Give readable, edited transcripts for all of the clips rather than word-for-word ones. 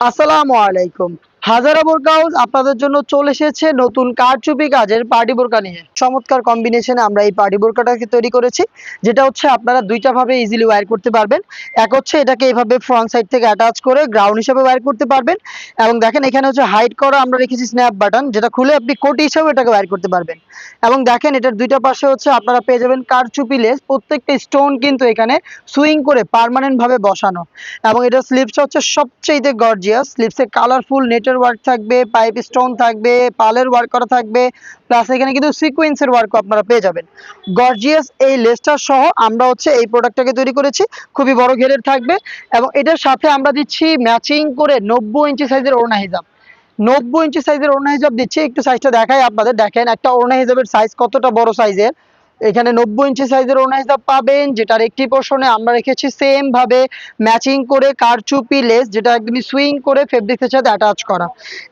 আসসালামু আলাইকুম। হাজারা বোরকা হাউস আপনাদের জন্য চলে এসেছে নতুন কারচুপি কাজের পার্টি বোরকা নিয়ে। চমৎকার কম্বিনেশনে আমরা এই পার্টি বোরকাটাকে তৈরি করেছি। যেটা হচ্ছে আপনারা ২ টা ভাবে ইজিলি ওয়্যার করতে পারবেন। এক হচ্ছে এটাকে এভাবে ফ্রন্ট সাইড থেকে অ্যাটাচ করে গ্রাউন্ড হিসেবে ওয়্যার করতে পারবেন। এবং দেখেন এখানে হচ্ছে হাইড করা আমরা রেখেছি স্ন্যাপ বাটন, যেটা খুলে আপনি কোটি হিসেবে এটাকে ওয়্যার করতে পারবেন। এবং দেখেন এটার ২ টা পাশে হচ্ছে আপনারা পেয়ে যাবেন কারচুপি লেস। প্রত্যেকটা স্টোন কিন্তু এখানে সুইং করে পার্মানেন্ট ভাবে বসানো। এবং এটার স্লিপসটা হচ্ছে সবচেয়ে গর্জিয়াস। স্লিপসে কালারফুল নেটের ওয়ার্ক থাকবে, পাইপ স্টোন থাকবে, পালের ওয়ার্ক করা থাকবে, প্লাস এখানে কিন্তু সিকোয়েন্সের ওয়ার্কও আপনারা পেয়ে যাবেন। গর্জিয়াস এই লেসটা সহ আমরা হচ্ছে এই প্রোডাক্টটাকে তৈরি করেছি। খুবই বড় ঘেরের থাকবে এবং এটার সাথে আমরা দিচ্ছি ম্যাচিং করে ৯০ ইঞ্চি সাইজের ওড়না হিজাব। ৯০ ইঞ্চি সাইজের ওড়না হিজাব দিচ্ছি। একটু সাইজটা দেখাই আপনাদের। দেখেন একটা ওড়না হিজাবের সাইজ কতটা বড় সাইজের। এখানে ৯০ ইঞ্চি সাইজের ওড়না হিজাব পাবেন, যেটার একটি পোর্শনে আমরা রেখেছি সেম ভাবে ম্যাচিং করে কারচুপি লেস, যেটা একদমই সুইং করে ফেব্রিক্সের সাথে অ্যাটাচ করা।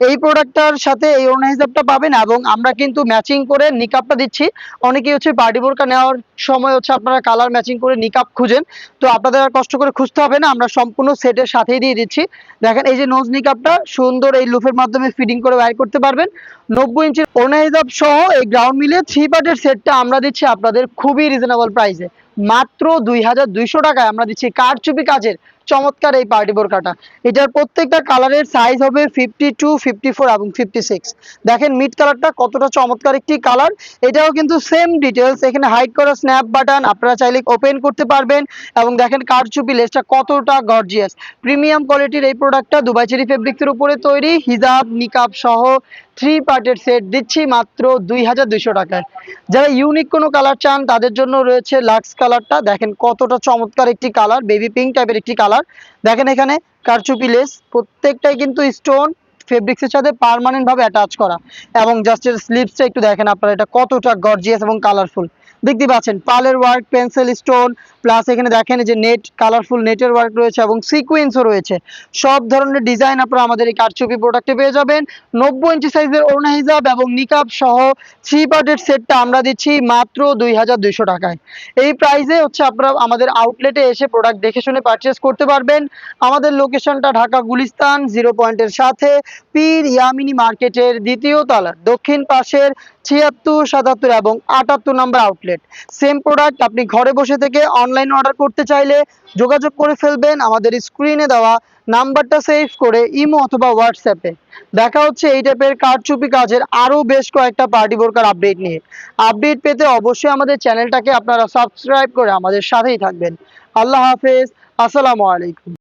এই প্রোডাক্টটার সাথে এই ওড়না হিজাবটা পাবেন এবং আমরা কিন্তু ম্যাচিং করে নিকাবটা দিচ্ছি। অনেকেই হচ্ছে পার্টি বোরকা নেওয়ার সময় হচ্ছে আপনারা কালার ম্যাচিং করে নিকাব খুঁজেন, তো আপনাদের আর কষ্ট করে খুঁজতে হবে না, আমরা সম্পূর্ণ সেটের সাথেই দিয়ে দিচ্ছি। দেখেন এই যে নোজ নিকাবটা সুন্দর এই লুফের মাধ্যমে ফিটিং করে ওয়্যার করতে পারবেন। ৯০ ইঞ্চির ওড়না হিজাব সহ এই গ্রাউন্ড মিলে 3 পার্টের সেটটা আমরা দিচ্ছি আপনাদের খুবই রিজনেবল প্রাইসে। মাত্র ২,২০০ টাকায় আমরা দিচ্ছি কারচুপি কাজের চমৎকার এই পার্টি বোরকাটা। এটার প্রত্যেকটা কালারের সাইজ হবে 52, 54 এবং 56। দেখেন মিড কালারটা কতটা চমৎকার একটি কালার। এটাও কিন্তু সেম ডিটেলস, এখানে হাইড করা স্ন্যাপ বাটন, আপনারা চাইলে ওপেন করতে পারবেন। এবং দেখেন কারচুপি লেসটা কতটা গর্জিয়াস। প্রিমিয়াম কোয়ালিটির এই প্রোডাক্টটা দুবাই চেরি ফেব্রিক্সের উপরে তৈরি, হিজাব নিকাব সহ 3 পার্টের সেট দিচ্ছি মাত্র ২,২০০ টাকায়। যারা ইউনিক কোনো কালার চান তাদের জন্য রয়েছে লাক্স কালারটা। দেখেন কতটা চমৎকার একটি কালার, বেবি পিঙ্ক টাইপের একটি কালার। দেখেন এখানে কারচুপি লেস, প্রত্যেকটাই কিন্তু স্টোন ফেব্রিক্সের সাথে পার্মানেন্ট ভাবে অ্যাটাচ করা। এবং জাস্ট এর স্লিপসটা একটু দেখেন আপনারা, এটা কতটা গর্জিয়াস এবং কালারফুল দেখতে পাচ্ছেন। পালের ওয়ার্ক, পেন্সিল স্টোন, প্লাস এখানে দেখেন যে নেট, কালারফুল নেটের ওয়ার্ক রয়েছে এবং সিকোয়েন্সও রয়েছে। সব ধরনের ডিজাইন আপনারা আমাদের এই কারচুপি প্রোডাক্টে পেয়ে যাবেন। ৯০ ইঞ্চি সাইজের ওড়না হিজাব এবং নিকাব সহ 3 পার্টের সেটটা আমরা দিচ্ছি মাত্র ২,২০০ টাকায়। এই প্রাইসে হচ্ছে আপনারা আমাদের আউটলেটে এসে প্রোডাক্ট দেখে শুনে পারচেস করতে পারবেন। আমাদের লোকেশনটা ঢাকা গুলিস্তান 0 পয়েন্টের সাথে পীর ইয়ামিনী মার্কেটের ২য় তলার দক্ষিণ পাশের ৭৬, ৭৭ এবং ৭৮ নম্বর আউটলেট। সেম প্রোডাক্ট আপনি ঘরে বসে থেকে অনলাইন অর্ডার করতে চাইলে যোগাযোগ করে ফেলবেন আমাদের স্ক্রিনে দেওয়া নাম্বারটা সেভ করে ইমো অথবা হোয়াটসঅ্যাপে। দেখা হচ্ছে এই টাইপের কারচুপি কাজের আরও বেশ কয়েকটা পার্টি বোরকার আপডেট নিয়ে। আপডেট পেতে অবশ্যই আমাদের চ্যানেলটাকে আপনারা সাবস্ক্রাইব করে আমাদের সাথেই থাকবেন। আল্লাহ হাফেজ, আসসালামু আলাইকুম।